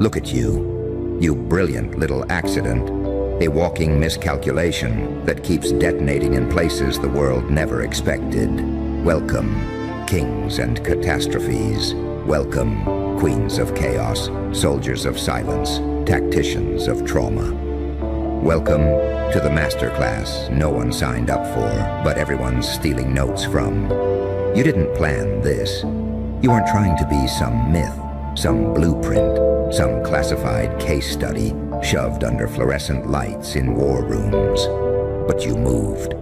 Look at you. You brilliant little accident. A walking miscalculation that keeps detonating in places the world never expected. Welcome, kings and catastrophes. Welcome, queens of chaos, soldiers of silence, tacticians of trauma. Welcome to the masterclass no one signed up for, but everyone's stealing notes from. You didn't plan this. You weren't trying to be some myth, some blueprint, some classified case study shoved under fluorescent lights in war rooms. But you moved.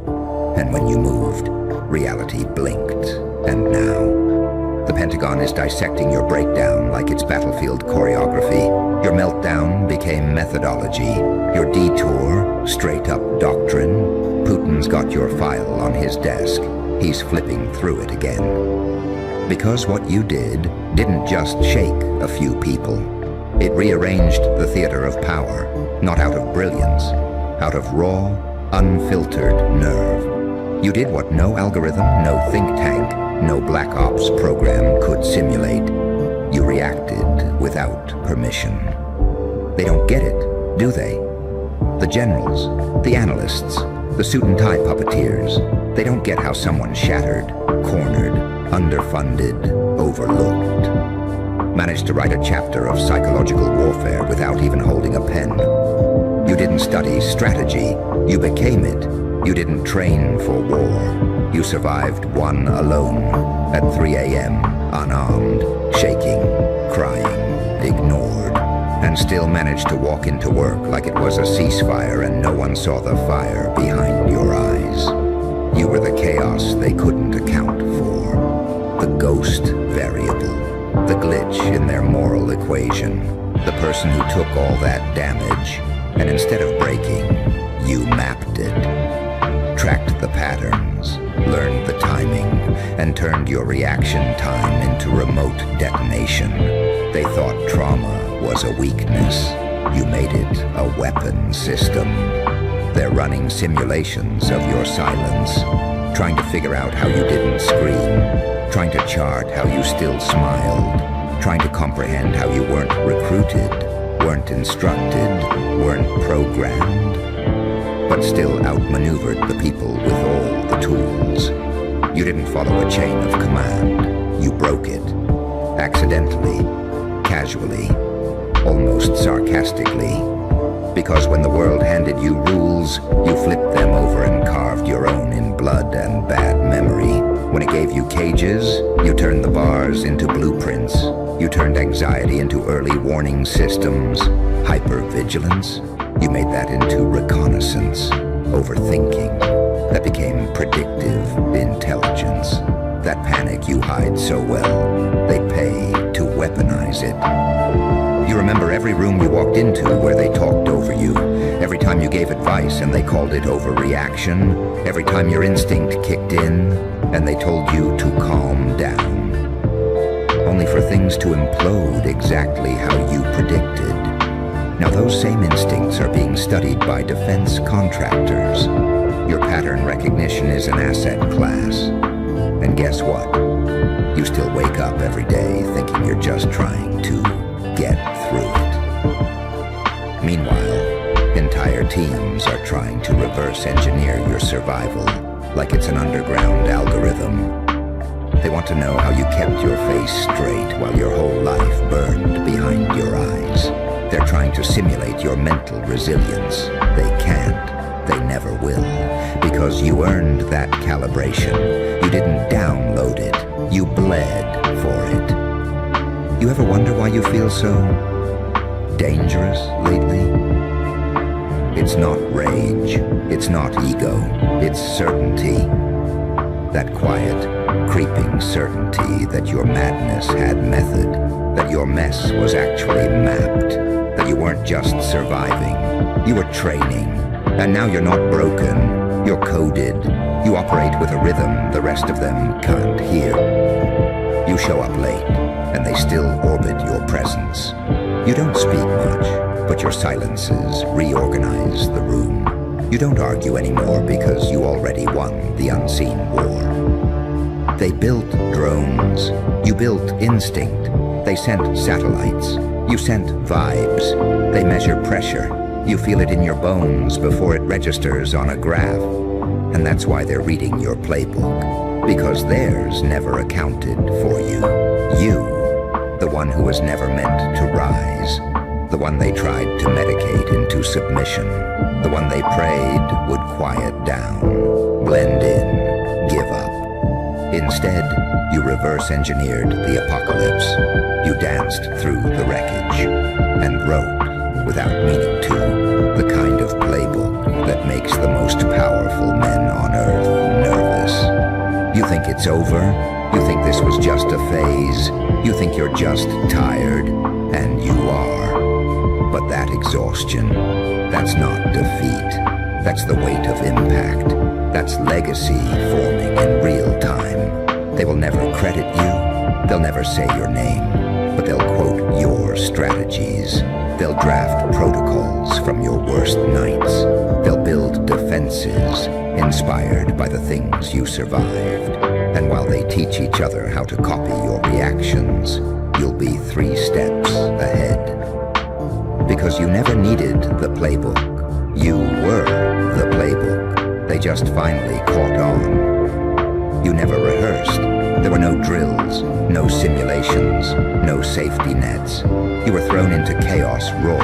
And when you moved, reality blinked. And now, the Pentagon is dissecting your breakdown like it's battlefield choreography. Your meltdown became methodology. Your detour, straight-up doctrine. Putin's got your file on his desk. He's flipping through it again. Because what you did didn't just shake a few people. It rearranged the theater of power, not out of brilliance, out of raw, unfiltered nerve. You did what no algorithm, no think tank, no black ops program could simulate. You reacted without permission. They don't get it, do they? The generals, the analysts, the suit and tie puppeteers, they don't get how someone shattered, cornered, underfunded, overlooked, managed to write a chapter of psychological warfare without even holding a pen. You didn't study strategy, you became it. You didn't train for war. You survived one alone at 3 a.m., unarmed, shaking, crying, ignored, and still managed to walk into work like it was a ceasefire and no one saw the fire behind your eyes. You were the chaos they couldn't account for, the ghost variable, the glitch in their moral equation, the person who took all that damage, and instead of breaking, you mapped it, tracked the patterns, learned the timing, and turned your reaction time into remote detonation. They thought trauma was a weakness. You made it a weapon system. They're running simulations of your silence, trying to figure out how you didn't scream, trying to chart how you still smiled, trying to comprehend how you weren't recruited, weren't instructed, weren't programmed, but still outmaneuvered the people with all the tools. You didn't follow a chain of command. You broke it, accidentally, casually, almost sarcastically. Because when the world handed you rules, you flipped them over and carved your own in blood and bad memory. When it gave you cages, you turned the bars into blueprints. You turned anxiety into early warning systems. Hypervigilance, you made that into reconnaissance. Overthinking, that became predictive intelligence. That panic you hide so well, they pay to weaponize it. You remember every room you walked into where they talked over you, every time you gave advice and they called it overreaction, every time your instinct kicked in and they told you to calm down, only for things to implode exactly how you predicted. Now those same instincts are being studied by defense contractors. Your pattern recognition is an asset class. And guess what? You still wake up every day thinking you're just trying to get through it. Meanwhile, entire teams are trying to reverse engineer your survival like it's an underground algorithm. They want to know how you kept your face straight while your whole life burned behind your eyes. They're trying to simulate your mental resilience. They can't. They never will. Because you earned that calibration. You didn't download it. You bled for it. You ever wonder why you feel so dangerous lately? It's not rage. It's not ego. It's certainty. That quiet, creeping certainty that your madness had method, that your mess was actually mapped, that you weren't just surviving, you were training, and now you're not broken, you're coded, you operate with a rhythm the rest of them can't hear. You show up late, and they still orbit your presence. You don't speak much, but your silences reorganize the room. You don't argue anymore because you already won the unseen war. They built drones. You built instinct. They sent satellites. You sent vibes. They measure pressure. You feel it in your bones before it registers on a graph. And that's why they're reading your playbook. Because theirs never accounted for you. You, the one who was never meant to rise. The one they tried to medicate into submission. The one they prayed would quiet down, blend in, give up. Instead, you reverse-engineered the apocalypse. You danced through the wreckage and wrote, without meaning to, the kind of playbook that makes the most powerful men on Earth nervous. You think it's over? You think this was just a phase? You think you're just tired? And you are. But that exhaustion, that's not defeat. That's the weight of impact. That's legacy forming in real time. They will never credit you. They'll never say your name. But they'll quote your strategies. They'll draft protocols from your worst nights. They'll build defenses inspired by the things you survived. And while they teach each other how to copy your reactions, you'll be 3 steps ahead. Because you never needed the playbook. You were the playbook. They just finally caught on. You never rehearsed. There were no drills, no simulations, no safety nets. You were thrown into chaos raw,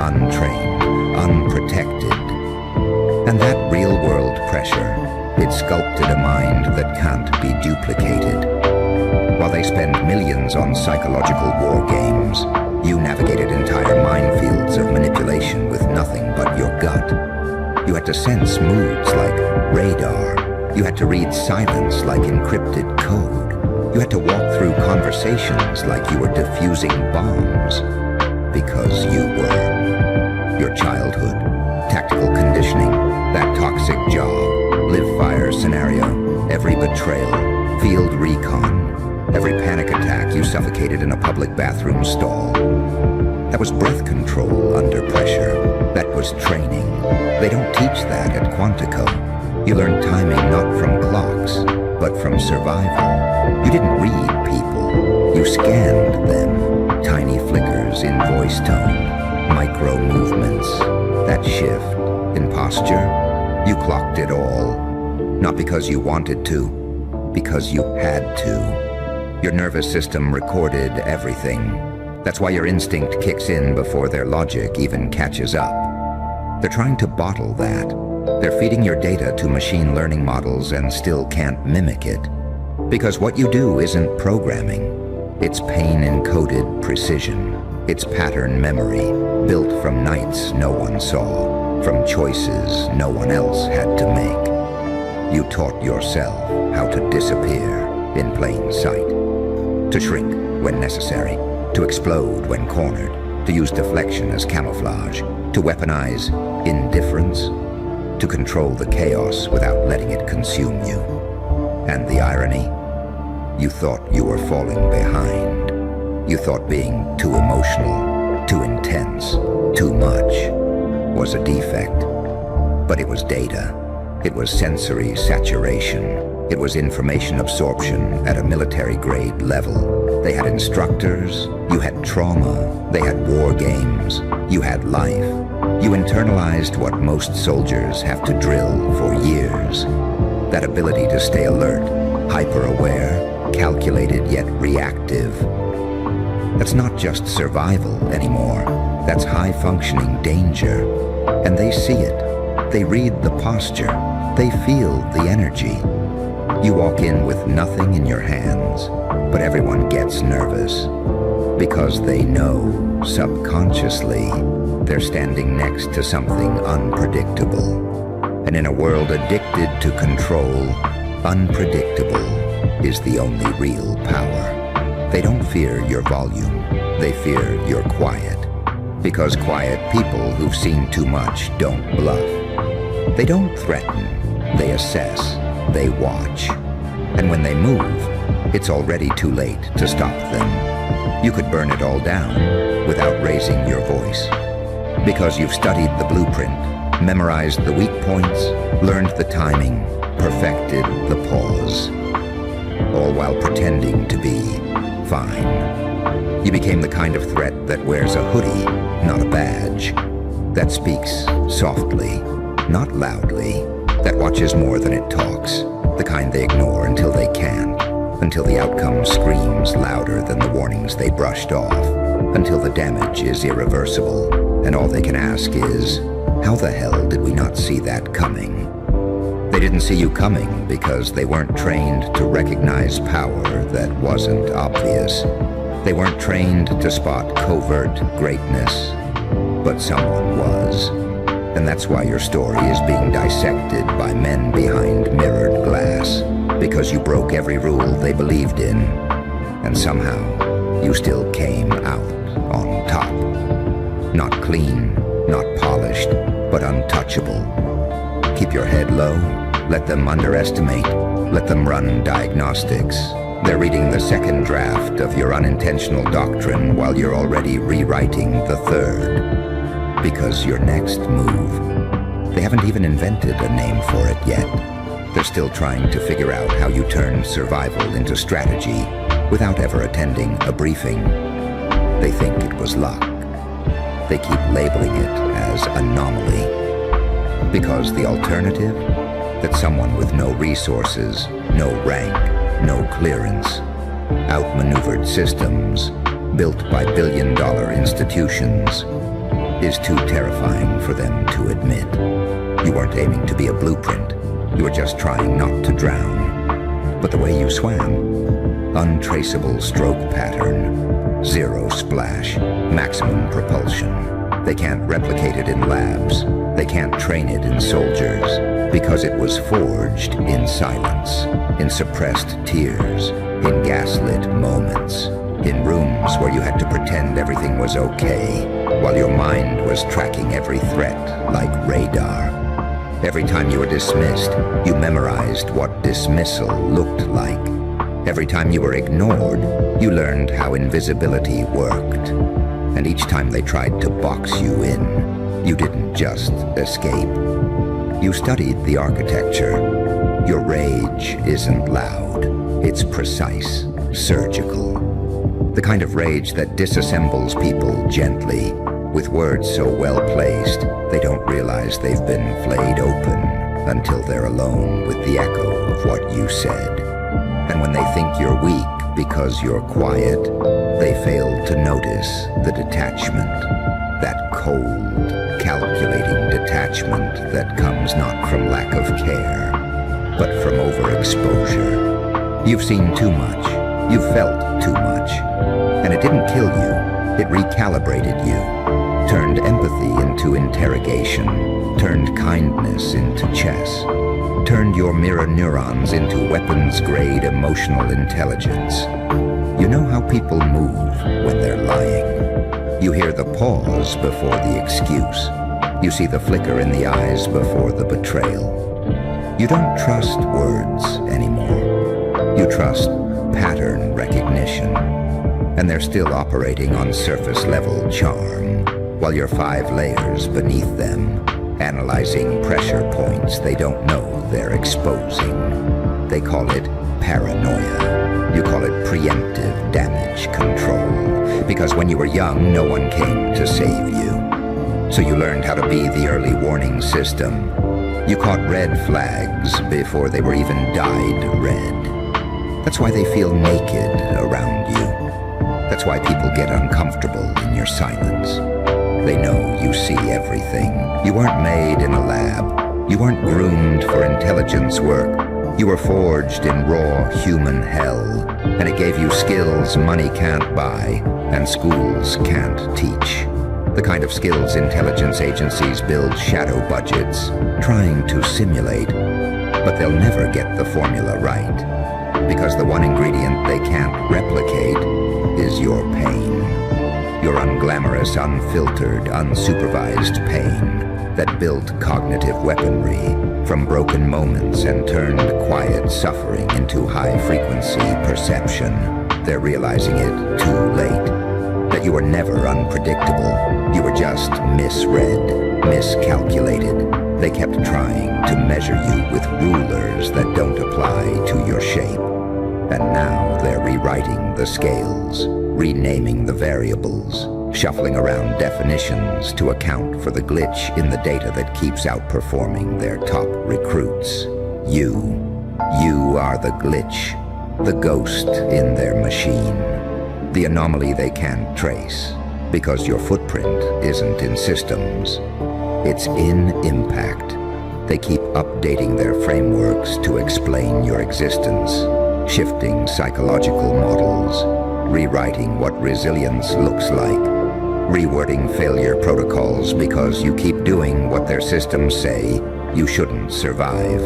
untrained, unprotected. And that real-world pressure, it sculpted a mind that can't be duplicated. While they spend millions on psychological war games, you navigated entire minefields of manipulation with nothing but your gut. You had to sense moods like radar. You had to read silence like encrypted code. You had to walk through conversations like you were diffusing bombs. Because you were. Your childhood, tactical conditioning, that toxic job, live-fire scenario, every betrayal, field recon, every panic attack you suffocated in a public bathroom stall. That was breath control under pressure. That was training. They don't teach that at Quantico. You learn timing not from clocks, but from survival. You didn't read people. You scanned them. Tiny flickers in voice tone, micro movements, that shift in posture. You clocked it all. Not because you wanted to, because you had to. Your nervous system recorded everything. That's why your instinct kicks in before their logic even catches up. They're trying to bottle that. They're feeding your data to machine learning models and still can't mimic it. Because what you do isn't programming. It's pain-encoded precision. It's pattern memory, built from nights no one saw, from choices no one else had to make. You taught yourself how to disappear in plain sight. To shrink when necessary, to explode when cornered, to use deflection as camouflage, to weaponize indifference, to control the chaos without letting it consume you. And the irony? You thought you were falling behind. You thought being too emotional, too intense, too much was a defect. But it was data. It was sensory saturation. It was information absorption at a military-grade level. They had instructors, you had trauma, they had war games, you had life. You internalized what most soldiers have to drill for years. That ability to stay alert, hyper-aware, calculated yet reactive. That's not just survival anymore. That's high-functioning danger. And they see it. They read the posture. They feel the energy. You walk in with nothing in your hands, but everyone gets nervous because they know, subconsciously, they're standing next to something unpredictable. And in a world addicted to control, unpredictable is the only real power. They don't fear your volume, they fear your quiet. Because quiet people who've seen too much don't bluff. They don't threaten, they assess. They watch. And when they move, it's already too late to stop them. You could burn it all down without raising your voice. Because you've studied the blueprint, memorized the weak points, learned the timing, perfected the pause. All while pretending to be fine. You became the kind of threat that wears a hoodie, not a badge. That speaks softly, not loudly. That watches more than it talks. The kind they ignore until they can't. Until the outcome screams louder than the warnings they brushed off. Until the damage is irreversible. And all they can ask is, how the hell did we not see that coming? They didn't see you coming because they weren't trained to recognize power that wasn't obvious. They weren't trained to spot covert greatness, but someone was. And that's why your story is being dissected by men behind mirrored glass, because you broke every rule they believed in, and somehow you still came out on top. Not clean, not polished, but untouchable. Keep your head low, let them underestimate, let them run diagnostics. They're reading the second draft of your unintentional doctrine while you're already rewriting the third. Because your next move, they haven't even invented a name for it yet. They're still trying to figure out how you turn survival into strategy without ever attending a briefing. They think it was luck. They keep labeling it as anomaly. Because the alternative, that someone with no resources, no rank, no clearance, outmaneuvered systems built by billion-dollar institutions, is too terrifying for them to admit. You weren't aiming to be a blueprint. You were just trying not to drown. But the way you swam, untraceable stroke pattern, zero splash, maximum propulsion. They can't replicate it in labs. They can't train it in soldiers, because it was forged in silence, in suppressed tears, in gaslit moments, in rooms where you had to pretend everything was okay, while your mind was tracking every threat like radar. Every time you were dismissed, you memorized what dismissal looked like. Every time you were ignored, you learned how invisibility worked. And each time they tried to box you in, you didn't just escape. You studied the architecture. Your rage isn't loud. It's precise, surgical. The kind of rage that disassembles people gently, with words so well placed, they don't realize they've been flayed open until they're alone with the echo of what you said. And when they think you're weak because you're quiet, they fail to notice the detachment, that cold, calculating detachment that comes not from lack of care, but from overexposure. You've seen too much. You've felt too much. And it didn't kill you. It recalibrated you, turned empathy into interrogation, turned kindness into chess, turned your mirror neurons into weapons-grade emotional intelligence. You know how people move when they're lying. You hear the pause before the excuse. You see the flicker in the eyes before the betrayal. You don't trust words anymore. You trust pattern recognition. And they're still operating on surface-level charm, while you're 5 layers beneath them, analyzing pressure points they don't know they're exposing. They call it paranoia. You call it preemptive damage control, because when you were young, no one came to save you. So you learned how to be the early warning system. You caught red flags before they were even dyed red. That's why they feel naked around you. That's why people get uncomfortable in your silence. They know you see everything. You weren't made in a lab. You weren't groomed for intelligence work. You were forged in raw human hell, and it gave you skills money can't buy and schools can't teach. The kind of skills intelligence agencies build shadow budgets, trying to simulate, but they'll never get the formula right, because the one ingredient they can't replicate is your pain. Your unglamorous, unfiltered, unsupervised pain that built cognitive weaponry from broken moments and turned quiet suffering into high-frequency perception. They're realizing it too late, that you were never unpredictable. You were just misread, miscalculated. They kept trying to measure you with rulers that don't apply to your shape. And now they're rewriting the scales, renaming the variables, shuffling around definitions to account for the glitch in the data that keeps outperforming their top recruits. You are the glitch, the ghost in their machine, the anomaly they can't trace, because your footprint isn't in systems, it's in impact. They keep updating their frameworks to explain your existence, shifting psychological models, rewriting what resilience looks like, rewording failure protocols because you keep doing what their systems say you shouldn't survive.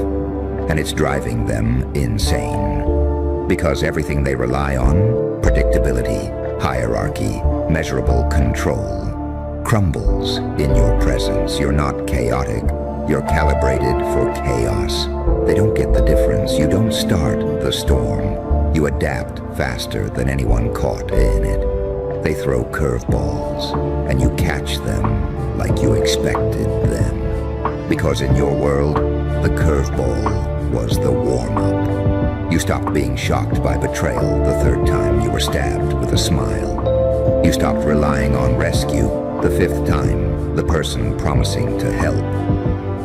And it's driving them insane. Because everything they rely on, predictability, hierarchy, measurable control, crumbles in your presence. You're not chaotic. You're calibrated for chaos. They don't get the difference. You don't start the storm. You adapt faster than anyone caught in it. They throw curveballs, and you catch them like you expected them. Because in your world, the curveball was the warm-up. You stopped being shocked by betrayal the third time you were stabbed with a smile. You stopped relying on rescue the fifth time the person promising to help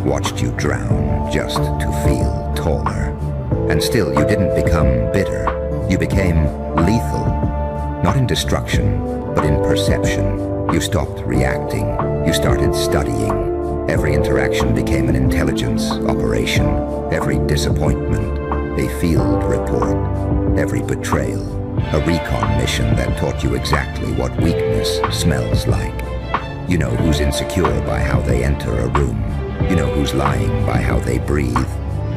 watched you drown just to feel taller. And still, you didn't become bitter. You became lethal. Not in destruction, but in perception. You stopped reacting. You started studying. Every interaction became an intelligence operation. Every disappointment, a field report. Every betrayal, a recon mission that taught you exactly what weakness smells like. You know who's insecure by how they enter a room. You know who's lying by how they breathe.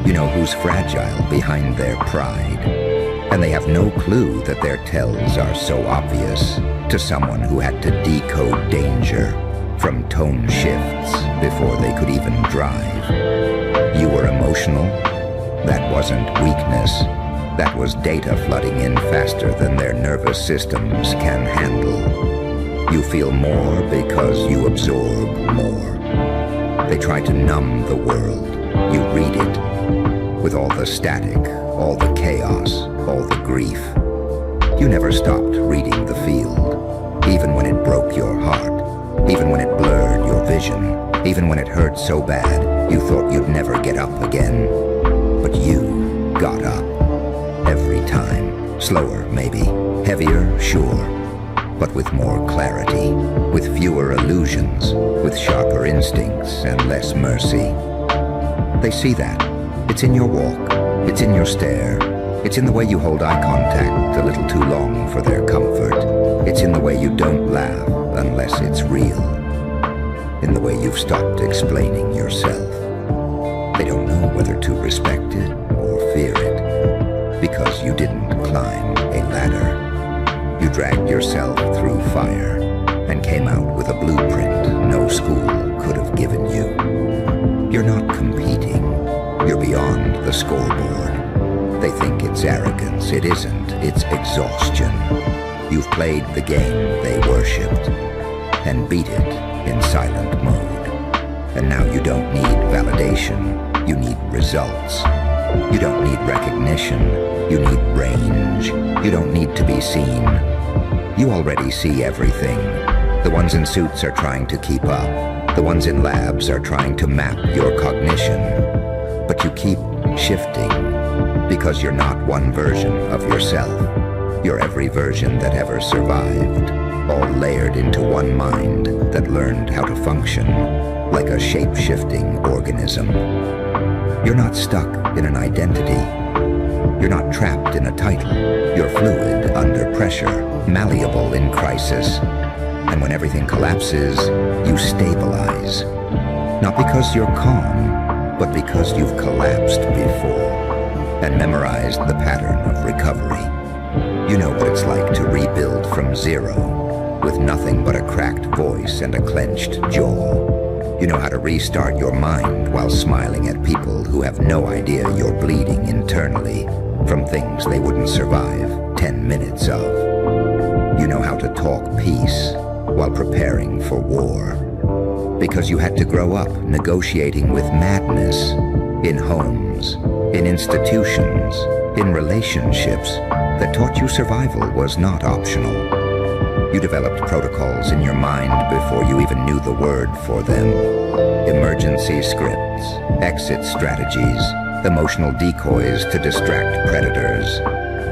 You know who's fragile behind their pride. And they have no clue that their tells are so obvious to someone who had to decode danger from tone shifts before they could even drive. You were emotional? That wasn't weakness. That was data flooding in faster than their nervous systems can handle. You feel more because you absorb more. They try to numb the world. You read it. With all the static, all the chaos, all the grief. You never stopped reading the field, even when it broke your heart, even when it blurred your vision, even when it hurt so bad you thought you'd never get up again. But you got up. Every time. Slower, maybe. Heavier, sure. But with more clarity, with fewer illusions, with sharper instincts and less mercy. They see that. It's in your walk. It's in your stare. It's in the way you hold eye contact a little too long for their comfort. It's in the way you don't laugh unless it's real. In the way you've stopped explaining yourself. They don't know whether to respect it or fear it. Because you didn't climb a ladder. You dragged yourself through fire and came out with a blueprint no school could have given you. You're not competing. You're beyond the scoreboard. They think it's arrogance. It isn't. It's exhaustion. You've played the game they worshipped and beat it in silent mode. And now you don't need validation. You need results. You don't need recognition. You need range. You don't need to be seen. You already see everything. The ones in suits are trying to keep up. The ones in labs are trying to map your cognition. But you keep shifting because you're not one version of yourself. You're every version that ever survived, all layered into one mind that learned how to function like a shape-shifting organism. You're not stuck in an identity. You're not trapped in a title. You're fluid under pressure, malleable in crisis. And when everything collapses, you stabilize. Not because you're calm, but because you've collapsed before and memorized the pattern of recovery. You know what it's like to rebuild from zero with nothing but a cracked voice and a clenched jaw. You know how to restart your mind while smiling at people who have no idea you're bleeding internally from things they wouldn't survive 10 minutes of. You know how to talk peace while preparing for war. Because you had to grow up negotiating with madness in homes, in institutions, in relationships that taught you survival was not optional. You developed protocols in your mind before you even knew the word for them. Emergency scripts, exit strategies, emotional decoys to distract predators,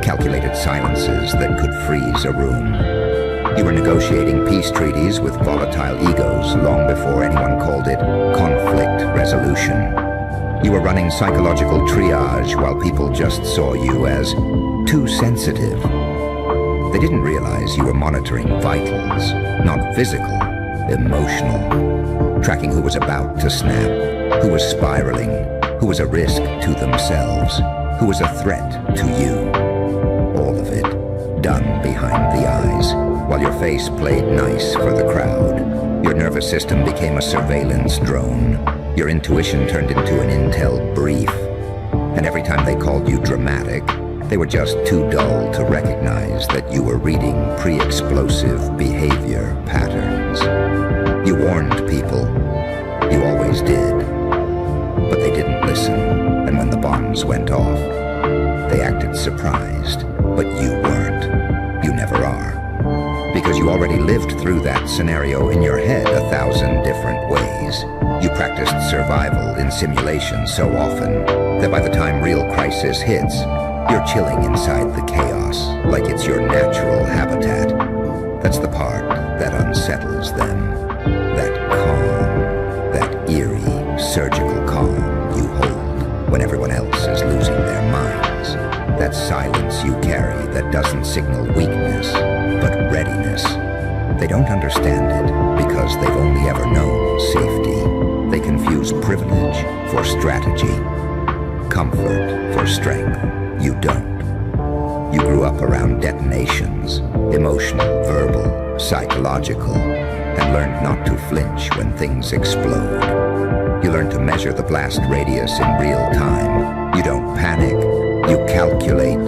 calculated silences that could freeze a room. You were negotiating peace treaties with volatile egos long before anyone called it conflict resolution. You were running psychological triage while people just saw you as too sensitive. They didn't realize you were monitoring vitals, not physical, emotional. Tracking who was about to snap, who was spiraling, who was a risk to themselves, who was a threat to you. All of it done behind the eyes, while your face played nice for the crowd. Your nervous system became a surveillance drone. Your intuition turned into an intel brief. And every time they called you dramatic, they were just too dull to recognize that you were reading pre-explosive behavior patterns. You warned people. You always did. But they didn't listen, and when the bombs went off, they acted surprised. But you weren't. You never are. Because you already lived through that scenario in your head 1,000 different ways. You practiced survival in simulation so often that by the time real crisis hits, you're chilling inside the chaos like it's your natural habitat. That's the part that unsettles them. That calm, that eerie, surgical calm you hold when everyone else is losing their minds. That silence you carry that doesn't signal weakness, but readiness. They don't understand it because they've only ever known safety. They confuse privilege for strategy, comfort for strength. You don't. You grew up around detonations, emotional, verbal, psychological, and learned not to flinch when things explode. You learned to measure the blast radius in real time. You don't panic, you calculate.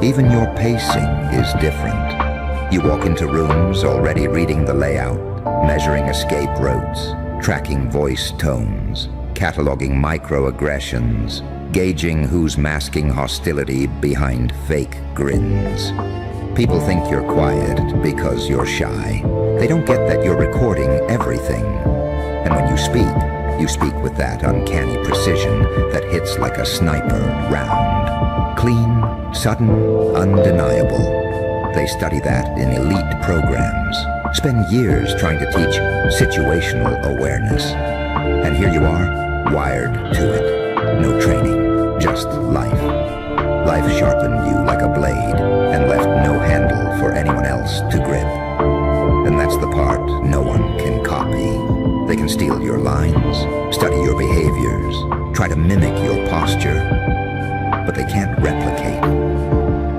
Even your pacing is different. You walk into rooms already reading the layout, measuring escape routes, tracking voice tones, cataloging microaggressions, gauging who's masking hostility behind fake grins. People think you're quiet because you're shy. They don't get that you're recording everything. And when you speak with that uncanny precision that hits like a sniper round. Clean, sudden, undeniable. They study that in elite programs, spend years trying to teach situational awareness. And here you are, wired to it. No training, just life. Life sharpened you like a blade and left no handle for anyone else to grip. And that's the part no one can copy. They can steal your lines, study your behaviors, try to mimic your posture, but they can't replicate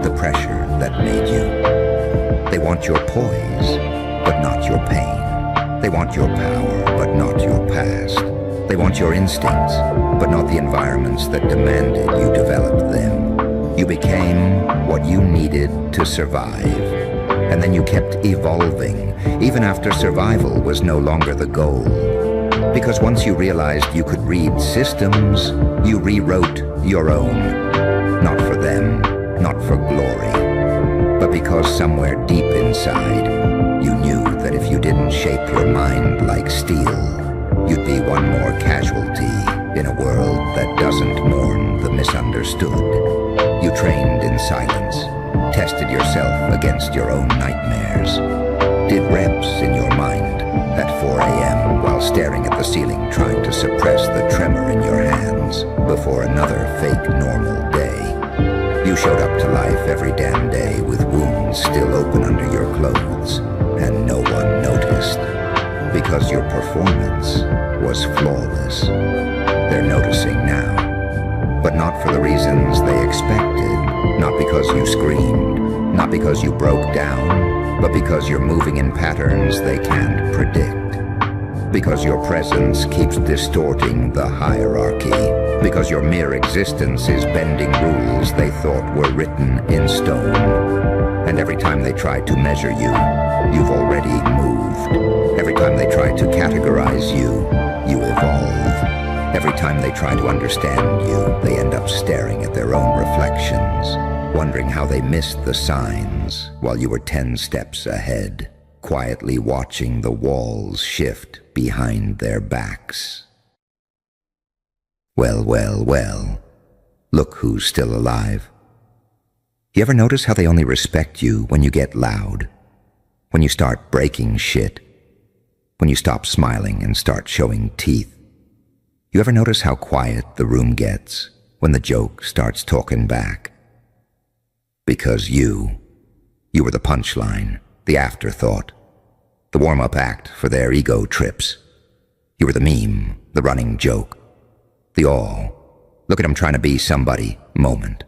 the pressure that made you. They want your poise, but not your pain. They want your power, but not your past. They want your instincts, but not the environments that demanded you develop them. You became what you needed to survive. And then you kept evolving, even after survival was no longer the goal. Because once you realized you could read systems, you rewrote your own. Not for them, not for glory, but because somewhere deep inside, you knew that if you didn't shape your mind like steel, you'd be one more casualty in a world that doesn't mourn the misunderstood. You trained in silence, tested yourself against your own nightmares, did reps in your mind at 4 a.m. while staring at the ceiling trying to suppress the tremor in your hands before another fake normal day. You showed up to life every damn day with wounds still open under your clothes, and no one noticed because your performance was flawless. They're noticing now, but not for the reasons they expected. Not because you screamed, not because you broke down, but because you're moving in patterns they can't predict. Because your presence keeps distorting the hierarchy. Because your mere existence is bending rules they thought were written in stone. And every time they try to measure you, you've already moved. Every time they try to categorize you, you evolve. Every time they try to understand you, they end up staring at their own reflections, wondering how they missed the signs while you were 10 steps ahead. quietly watching the walls shift behind their backs. Well, well, well, look who's still alive. You ever notice how they only respect you when you get loud? When you start breaking shit? When you stop smiling and start showing teeth? You ever notice how quiet the room gets when the joke starts talking back? Because you were the punchline, the afterthought, the warm-up act for their ego trips. You were the meme, the running joke, the look at him trying to be somebody moment.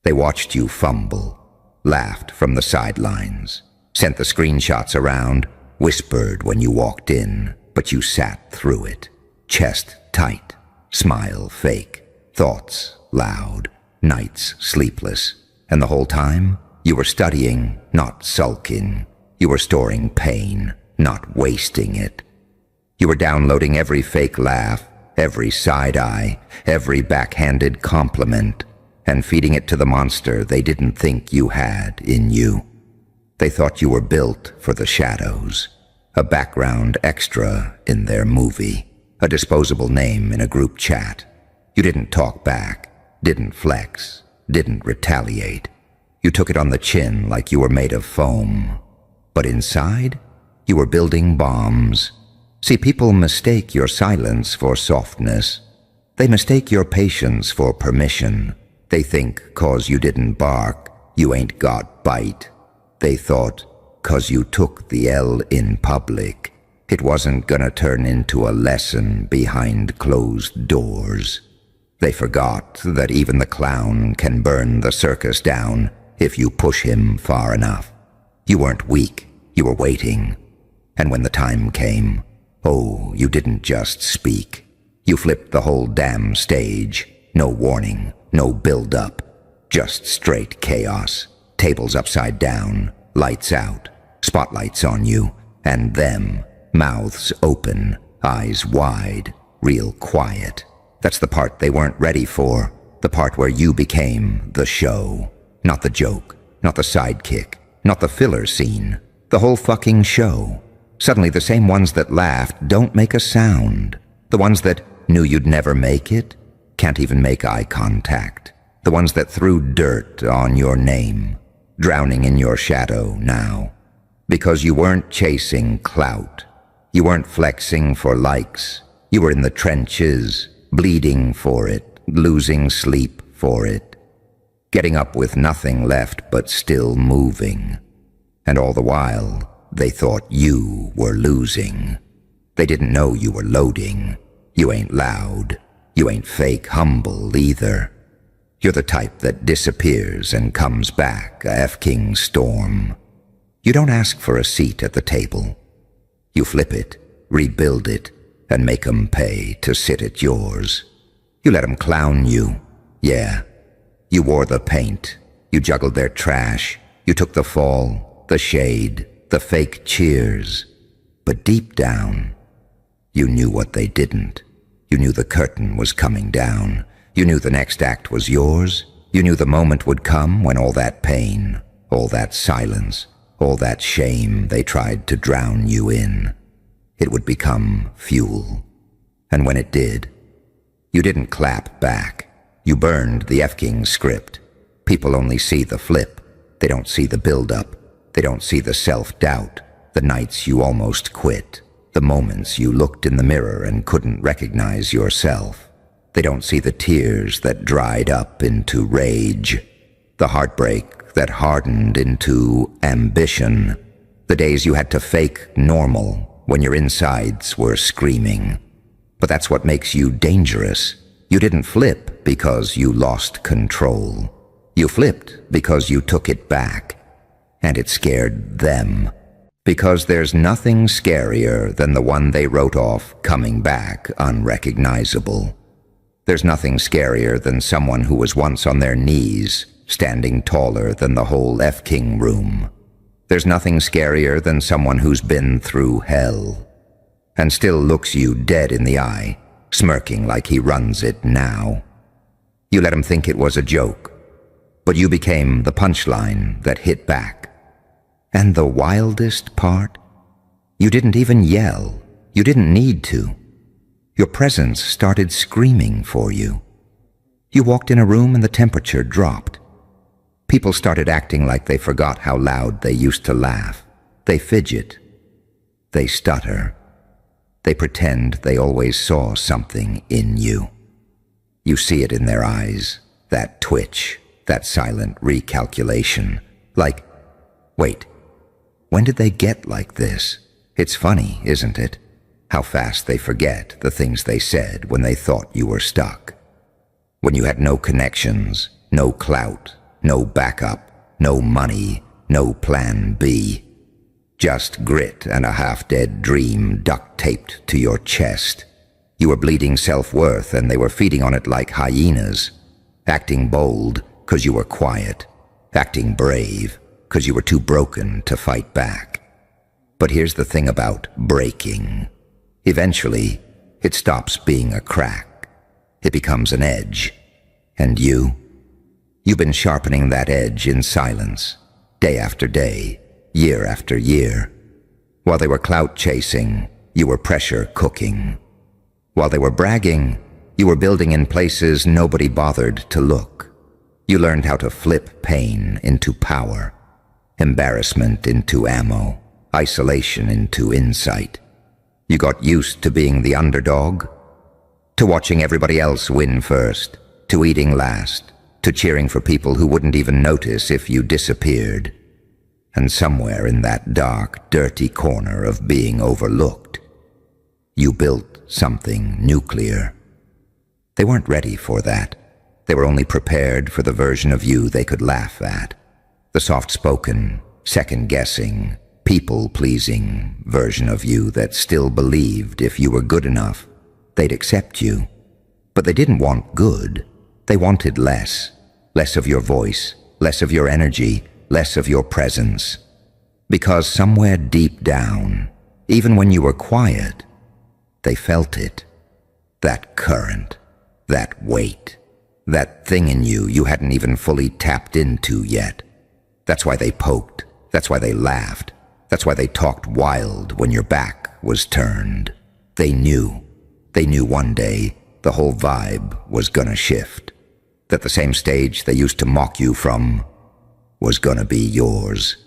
They watched you fumble, laughed from the sidelines, sent the screenshots around, whispered when you walked in, but you sat through it, chest tight, smile fake, thoughts loud, nights sleepless, and the whole time you were studying, not sulking. You were storing pain, not wasting it. You were downloading every fake laugh, every side eye, every backhanded compliment, and feeding it to the monster they didn't think you had in you. They thought you were built for the shadows, a background extra in their movie, a disposable name in a group chat. You didn't talk back, didn't flex, didn't retaliate. You took it on the chin like you were made of foam. But inside, you were building bombs. See, people mistake your silence for softness. They mistake your patience for permission. They think 'cause you didn't bark, you ain't got bite. They thought 'cause you took the L in public, it wasn't gonna turn into a lesson behind closed doors. They forgot that even the clown can burn the circus down if you push him far enough. You weren't weak, you were waiting. And when the time came, you didn't just speak. You flipped the whole damn stage. No warning, no build-up, just straight chaos. Tables upside down, lights out, spotlights on you, and them, mouths open, eyes wide, real quiet. That's the part they weren't ready for, the part where you became the show. Not the joke, not the sidekick, not the filler scene, the whole fucking show. Suddenly the same ones that laughed don't make a sound. The ones that knew you'd never make it can't even make eye contact. The ones that threw dirt on your name, drowning in your shadow now. Because you weren't chasing clout. You weren't flexing for likes. You were in the trenches, bleeding for it, losing sleep for it. Getting up with nothing left but still moving. And all the while, they thought you were losing. They didn't know you were loading. You ain't loud. You ain't fake humble either. You're the type that disappears and comes back a F-King storm. You don't ask for a seat at the table. You flip it, rebuild it, and make 'em pay to sit at yours. You let 'em clown you. Yeah. You wore the paint. You juggled their trash. You took the fall, the shade, the fake cheers. But deep down, you knew what they didn't. You knew the curtain was coming down. You knew the next act was yours. You knew the moment would come when all that pain, all that silence, all that shame they tried to drown you in, it would become fuel. And when it did, you didn't clap back. You burned the F-King script. People only see the flip. They don't see the build-up. They don't see the self-doubt, the nights you almost quit, the moments you looked in the mirror and couldn't recognize yourself. They don't see the tears that dried up into rage, the heartbreak that hardened into ambition, the days you had to fake normal when your insides were screaming. But that's what makes you dangerous. You didn't flip because you lost control. You flipped because you took it back. And it scared them. Because there's nothing scarier than the one they wrote off coming back unrecognizable. There's nothing scarier than someone who was once on their knees, standing taller than the whole F-King room. There's nothing scarier than someone who's been through hell and still looks you dead in the eye, smirking like he runs it now. You let him think it was a joke, but you became the punchline that hit back. And the wildest part? You didn't even yell. You didn't need to. Your presence started screaming for you. You walked in a room and the temperature dropped. People started acting like they forgot how loud they used to laugh. They fidget. They stutter. They pretend they always saw something in you. You see it in their eyes, that twitch, that silent recalculation. Like, wait, when did they get like this? It's funny, isn't it? How fast they forget the things they said when they thought you were stuck. When you had no connections, no clout, no backup, no money, no plan B. Just grit and a half-dead dream duct-taped to your chest. You were bleeding self-worth and they were feeding on it like hyenas. Acting bold because you were quiet. Acting brave because you were too broken to fight back. But here's the thing about breaking. Eventually, it stops being a crack. It becomes an edge. And you've been sharpening that edge in silence, day after day, year after year. While they were clout chasing, you were pressure cooking. While they were bragging, you were building in places nobody bothered to look. You learned how to flip pain into power, embarrassment into ammo, isolation into insight. You got used to being the underdog, to watching everybody else win first, to eating last, to cheering for people who wouldn't even notice if you disappeared. And somewhere in that dark, dirty corner of being overlooked, you built something nuclear. They weren't ready for that. They were only prepared for the version of you they could laugh at. The soft-spoken, second-guessing, people-pleasing version of you that still believed if you were good enough, they'd accept you. But they didn't want good. They wanted less. Less of your voice, less of your energy, less of your presence. Because somewhere deep down, even when you were quiet, they felt it. That current, that weight, that thing in you you hadn't even fully tapped into yet. That's why they poked. That's why they laughed. That's why they talked wild when your back was turned. They knew. They knew one day the whole vibe was gonna shift. That the same stage they used to mock you from was gonna be yours.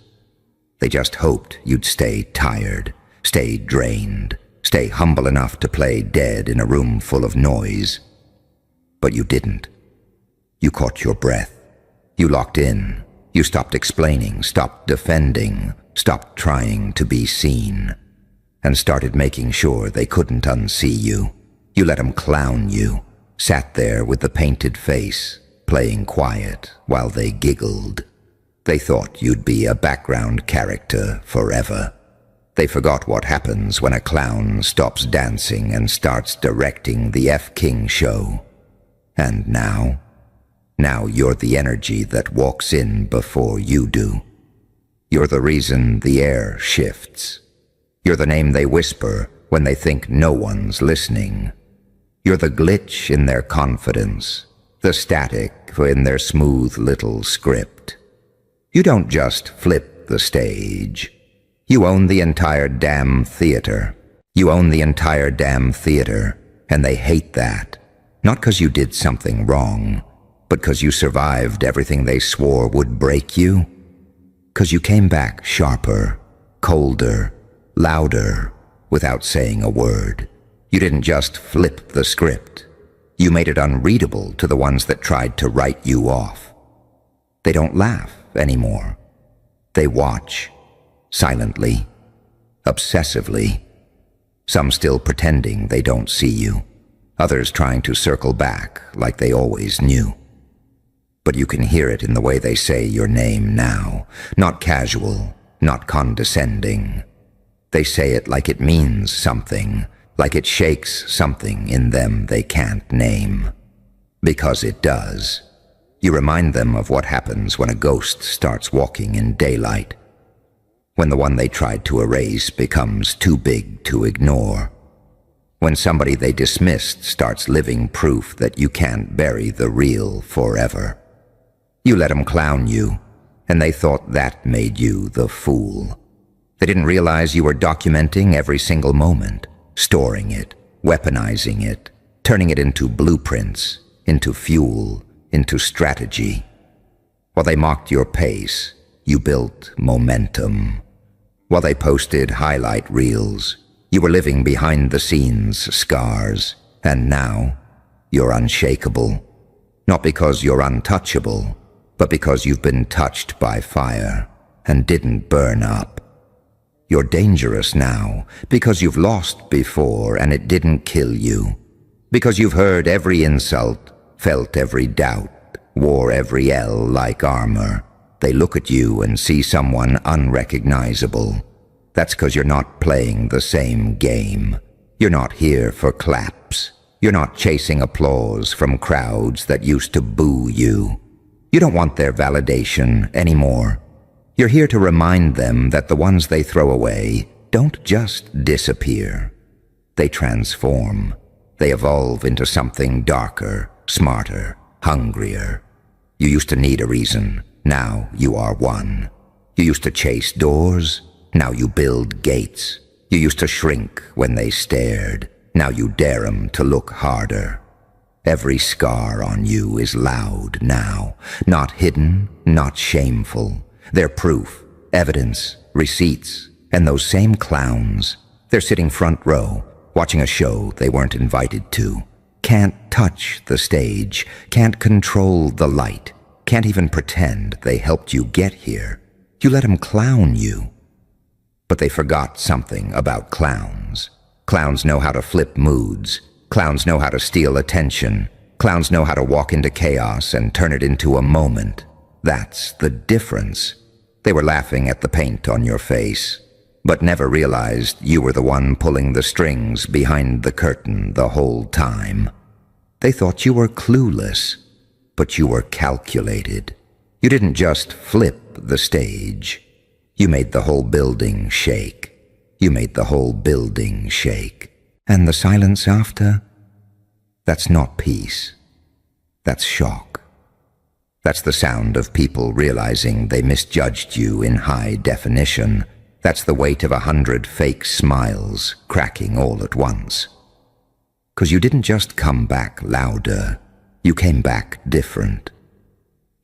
They just hoped you'd stay tired, stay drained, stay humble enough to play dead in a room full of noise. But you didn't. You caught your breath. You locked in. You stopped explaining, stopped defending, stopped trying to be seen, and started making sure they couldn't unsee you. You let them clown you, sat there with the painted face, playing quiet while they giggled. They thought you'd be a background character forever. They forgot what happens when a clown stops dancing and starts directing the F. King show. And now you're the energy that walks in before you do. You're the reason the air shifts. You're the name they whisper when they think no one's listening. You're the glitch in their confidence, the static in their smooth little script. You don't just flip the stage. You own the entire damn theater. You own the entire damn theater, and they hate that. Not 'cause you did something wrong, but 'cause you survived everything they swore would break you. 'Cause you came back sharper, colder, louder, without saying a word. You didn't just flip the script. You made it unreadable to the ones that tried to write you off. They don't laugh anymore. They watch, silently, obsessively. Some still pretending they don't see you. Others trying to circle back like they always knew. But you can hear it in the way they say your name now. Not casual, not condescending. They say it like it means something, like it shakes something in them they can't name. Because it does. You remind them of what happens when a ghost starts walking in daylight. When the one they tried to erase becomes too big to ignore. When somebody they dismissed starts living proof that you can't bury the real forever. You let them clown you, and they thought that made you the fool. They didn't realize you were documenting every single moment, storing it, weaponizing it, turning it into blueprints, into fuel, into strategy. While they mocked your pace, you built momentum. While they posted highlight reels, you were living behind the scenes scars, and now you're unshakable. Not because you're untouchable, but because you've been touched by fire and didn't burn up. You're dangerous now because you've lost before and it didn't kill you. Because you've heard every insult, felt every doubt, wore every L like armor. They look at you and see someone unrecognizable. That's because you're not playing the same game. You're not here for claps. You're not chasing applause from crowds that used to boo you. You don't want their validation anymore. You're here to remind them that the ones they throw away don't just disappear. They transform. They evolve into something darker, smarter, hungrier. You used to need a reason. Now you are one. You used to chase doors. Now you build gates. You used to shrink when they stared. Now you dare 'em to look harder. Every scar on you is loud now. Not hidden, not shameful. They're proof, evidence, receipts. And those same clowns, they're sitting front row, watching a show they weren't invited to. Can't touch the stage, can't control the light, can't even pretend they helped you get here. You let 'em clown you. But they forgot something about clowns. Clowns know how to flip moods. Clowns know how to steal attention. Clowns know how to walk into chaos and turn it into a moment. That's the difference. They were laughing at the paint on your face, but never realized you were the one pulling the strings behind the curtain the whole time. They thought you were clueless, but you were calculated. You didn't just flip the stage. You made the whole building shake. You made the whole building shake. And the silence after? That's not peace. That's shock. That's the sound of people realizing they misjudged you in high definition. That's the weight of 100 fake smiles cracking all at once. 'Cause you didn't just come back louder. You came back different.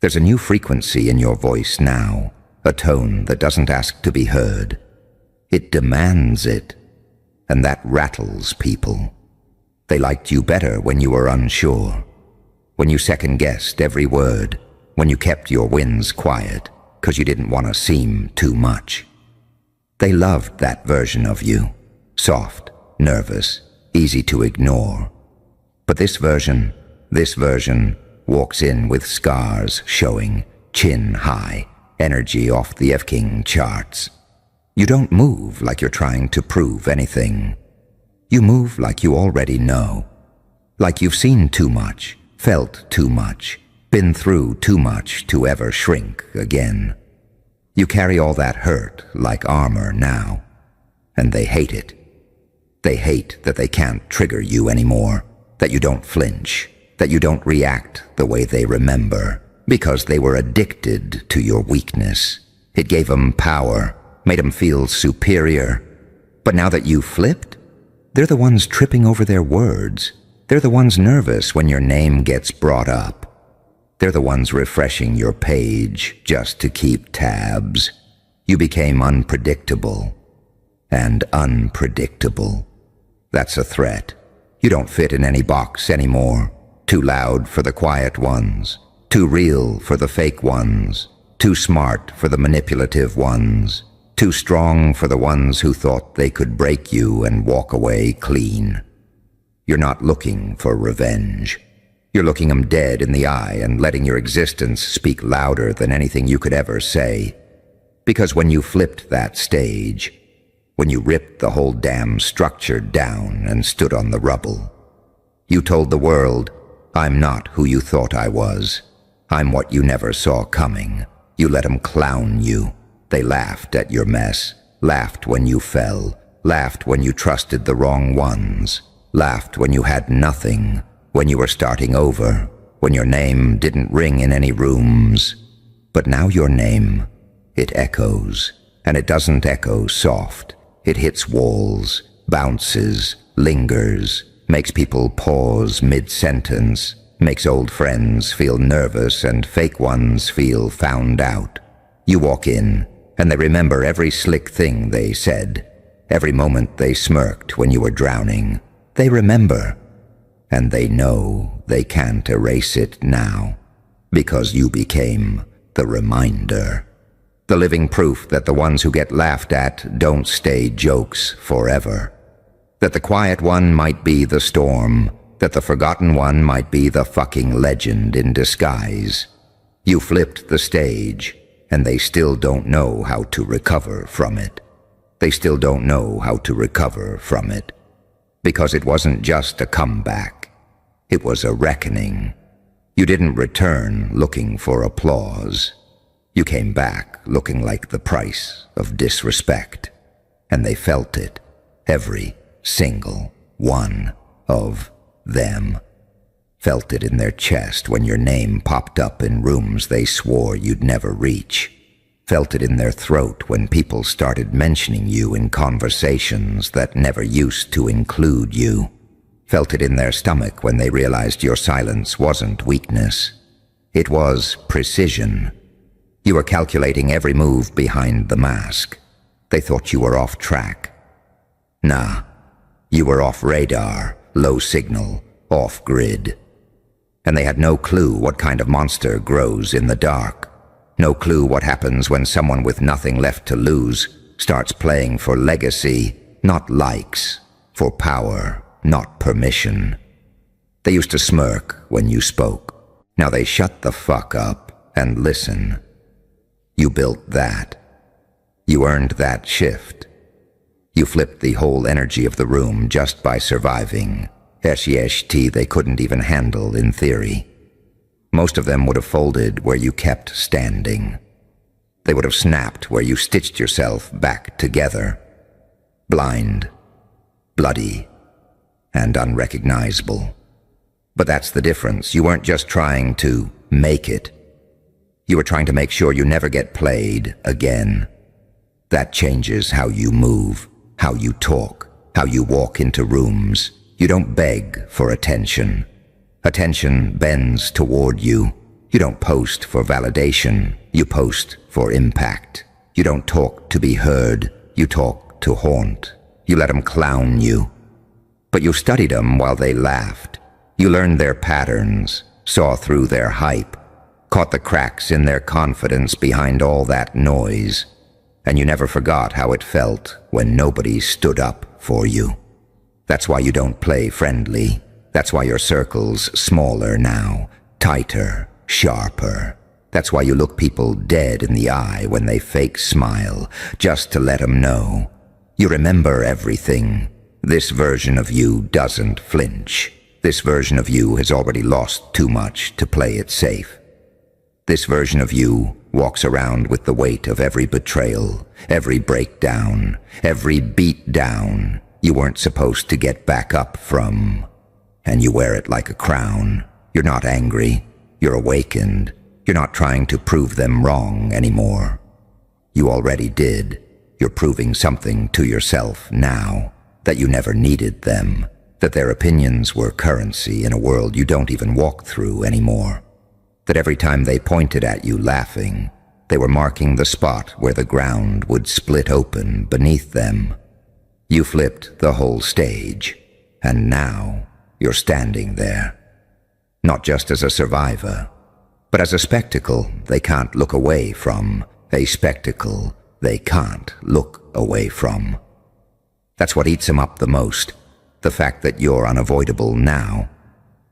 There's a new frequency in your voice now, a tone that doesn't ask to be heard. It demands it, and that rattles people. They liked you better when you were unsure, when you second-guessed every word, when you kept your wins quiet because you didn't want to seem too much. They loved that version of you, soft, nervous, easy to ignore. But this version walks in with scars showing, chin high, energy off the F-King charts. You don't move like you're trying to prove anything. You move like you already know, like you've seen too much, felt too much, been through too much to ever shrink again. You carry all that hurt like armor now, and they hate it. They hate that they can't trigger you anymore, that you don't flinch, that you don't react the way they remember, because they were addicted to your weakness. It gave them power, made them feel superior. But now that you flipped, they're the ones tripping over their words. They're the ones nervous when your name gets brought up. They're the ones refreshing your page just to keep tabs. You became unpredictable. And unpredictable. That's a threat. You don't fit in any box anymore. Too loud for the quiet ones. Too real for the fake ones. Too smart for the manipulative ones. Too strong for the ones who thought they could break you and walk away clean. You're not looking for revenge. You're looking them dead in the eye and letting your existence speak louder than anything you could ever say. Because when you flipped that stage, when you ripped the whole damn structure down and stood on the rubble, you told the world, I'm not who you thought I was. I'm what you never saw coming. You let them clown you. They laughed at your mess, laughed when you fell, laughed when you trusted the wrong ones, laughed when you had nothing, when you were starting over, when your name didn't ring in any rooms. But now your name, it echoes, and it doesn't echo soft. It hits walls, bounces, lingers, makes people pause mid-sentence, makes old friends feel nervous and fake ones feel found out. You walk in, and they remember every slick thing they said, every moment they smirked when you were drowning. They remember, and they know they can't erase it now, because you became the reminder. The living proof that the ones who get laughed at don't stay jokes forever. That the quiet one might be the storm, that the forgotten one might be the fucking legend in disguise. You flipped the stage, and they still don't know how to recover from it. They still don't know how to recover from it. Because it wasn't just a comeback. It was a reckoning. You didn't return looking for applause. You came back looking like the price of disrespect. And they felt it, every single one of them. Felt it in their chest when your name popped up in rooms they swore you'd never reach. Felt it in their throat when people started mentioning you in conversations that never used to include you. Felt it in their stomach when they realized your silence wasn't weakness. It was precision. You were calculating every move behind the mask. They thought you were off track. Nah, you were off radar, low signal, off grid. And they had no clue what kind of monster grows in the dark. No clue what happens when someone with nothing left to lose starts playing for legacy, not likes, for power, not permission. They used to smirk when you spoke. Now they shut the fuck up and listen. You built that. You earned that shift. You flipped the whole energy of the room just by surviving. SEST they couldn't even handle in theory. Most of them would have folded where you kept standing. They would have snapped where you stitched yourself back together. Blind, bloody, and unrecognizable. But that's the difference. You weren't just trying to make it. You were trying to make sure you never get played again. That changes how you move, how you talk, how you walk into rooms. You don't beg for attention. Attention bends toward you. You don't post for validation. You post for impact. You don't talk to be heard. You talk to haunt. You let them clown you. But you studied them while they laughed. You learned their patterns, saw through their hype, caught the cracks in their confidence behind all that noise, and you never forgot how it felt when nobody stood up for you. That's why you don't play friendly. That's why your circle's smaller now, tighter, sharper. That's why you look people dead in the eye when they fake smile, just to let them know. You remember everything. This version of you doesn't flinch. This version of you has already lost too much to play it safe. This version of you walks around with the weight of every betrayal, every breakdown, every beat down you weren't supposed to get back up from. And you wear it like a crown. You're not angry. You're awakened. You're not trying to prove them wrong anymore. You already did. You're proving something to yourself now, that you never needed them, that their opinions were currency in a world you don't even walk through anymore. That every time they pointed at you laughing, they were marking the spot where the ground would split open beneath them. You flipped the whole stage, and now you're standing there. Not just as a survivor, but as a spectacle they can't look away from, a spectacle they can't look away from. That's what eats them up the most, the fact that you're unavoidable now,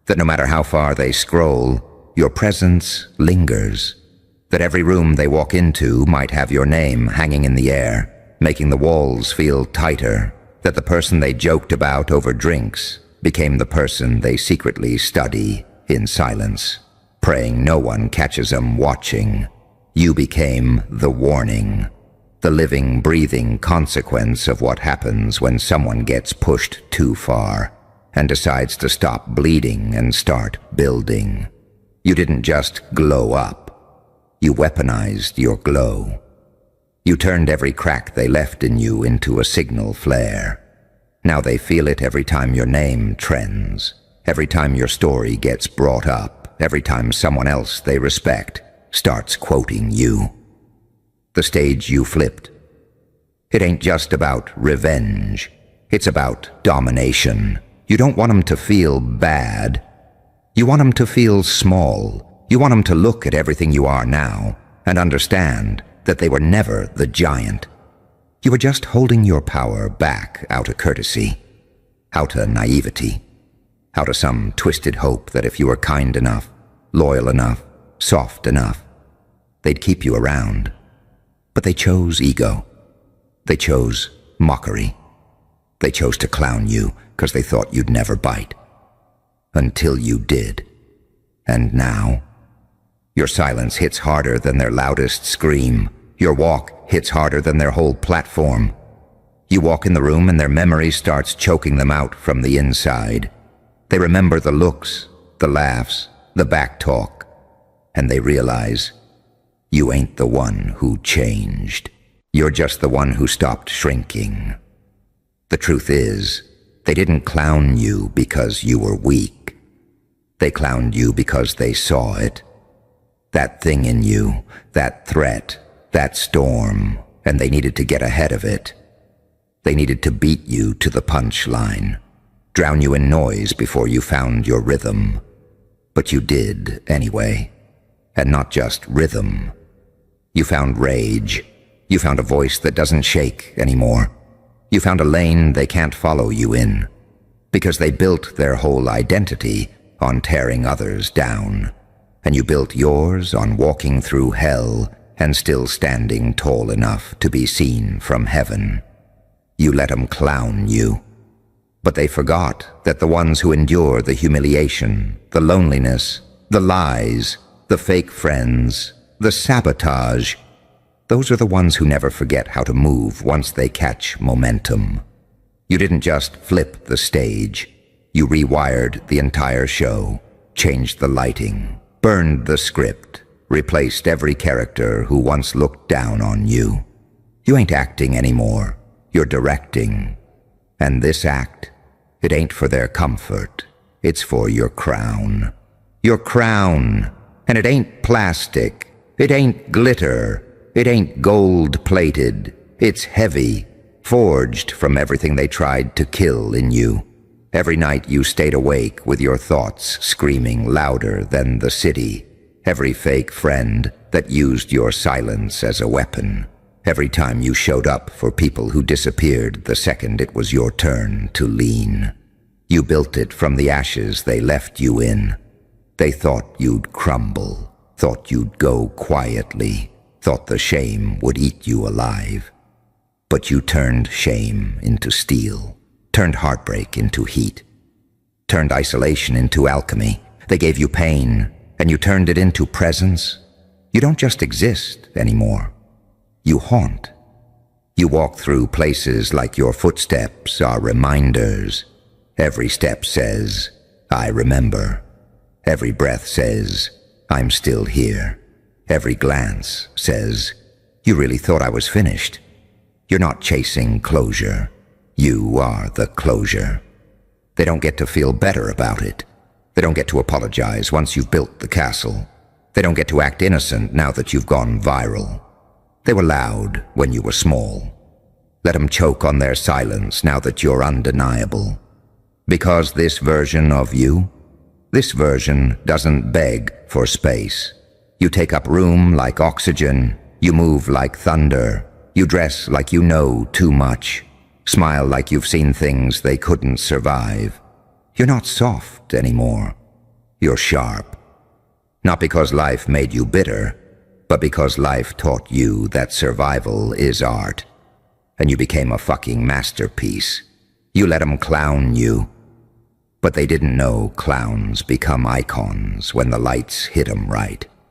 that no matter how far they scroll, your presence lingers, that every room they walk into might have your name hanging in the air, making the walls feel tighter, that the person they joked about over drinks became the person they secretly study in silence, praying no one catches them watching. You became the warning, the living, breathing consequence of what happens when someone gets pushed too far and decides to stop bleeding and start building. You didn't just glow up. You weaponized your glow. You turned every crack they left in you into a signal flare. Now they feel it every time your name trends, every time your story gets brought up, every time someone else they respect starts quoting you. The stage you flipped. It ain't just about revenge. It's about domination. You don't want them to feel bad. You want them to feel small. You want them to look at everything you are now and understand that they were never the giant. You were just holding your power back out of courtesy, out of naivety, out of some twisted hope that if you were kind enough, loyal enough, soft enough, they'd keep you around. But they chose ego. They chose mockery. They chose to clown you because they thought you'd never bite. Until you did. And now, your silence hits harder than their loudest scream. Your walk hits harder than their whole platform. You walk in the room and their memory starts choking them out from the inside. They remember the looks, the laughs, the back talk, and they realize you ain't the one who changed. You're just the one who stopped shrinking. The truth is, they didn't clown you because you were weak. They clowned you because they saw it. That thing in you, that threat, that storm, and they needed to get ahead of it. They needed to beat you to the punchline, drown you in noise before you found your rhythm. But you did anyway, and not just rhythm. You found rage. You found a voice that doesn't shake anymore. You found a lane they can't follow you in, because they built their whole identity on tearing others down, and you built yours on walking through hell and still standing tall enough to be seen from heaven. You let them clown you, but they forgot that the ones who endure the humiliation, the loneliness, the lies, the fake friends, the sabotage, those are the ones who never forget how to move once they catch momentum. You didn't just flip the stage. You rewired the entire show, changed the lighting, burned the script, replaced every character who once looked down on you. You ain't acting anymore. You're directing. And this act, it ain't for their comfort. It's for your crown. Your crown. And it ain't plastic. It ain't glitter. It ain't gold-plated. It's heavy, forged from everything they tried to kill in you. Every night you stayed awake with your thoughts screaming louder than the city. Every fake friend that used your silence as a weapon. Every time you showed up for people who disappeared the second it was your turn to lean. You built it from the ashes they left you in. They thought you'd crumble, thought you'd go quietly, thought the shame would eat you alive. But you turned shame into steel, turned heartbreak into heat, turned isolation into alchemy. They gave you pain, and you turned it into presence. You don't just exist anymore. You haunt. You walk through places like your footsteps are reminders. Every step says, I remember. Every breath says, I'm still here. Every glance says, you really thought I was finished. You're not chasing closure. You are the closure. They don't get to feel better about it. They don't get to apologize once you've built the castle. They don't get to act innocent now that you've gone viral. They were loud when you were small. Let them choke on their silence now that you're undeniable. Because this version of you, this version doesn't beg for space. You take up room like oxygen. You move like thunder. You dress like you know too much. Smile like you've seen things they couldn't survive. You're not soft anymore. You're sharp. Not because life made you bitter, but because life taught you that survival is art. And you became a fucking masterpiece. You let them clown you. But they didn't know clowns become icons when the lights hit them right.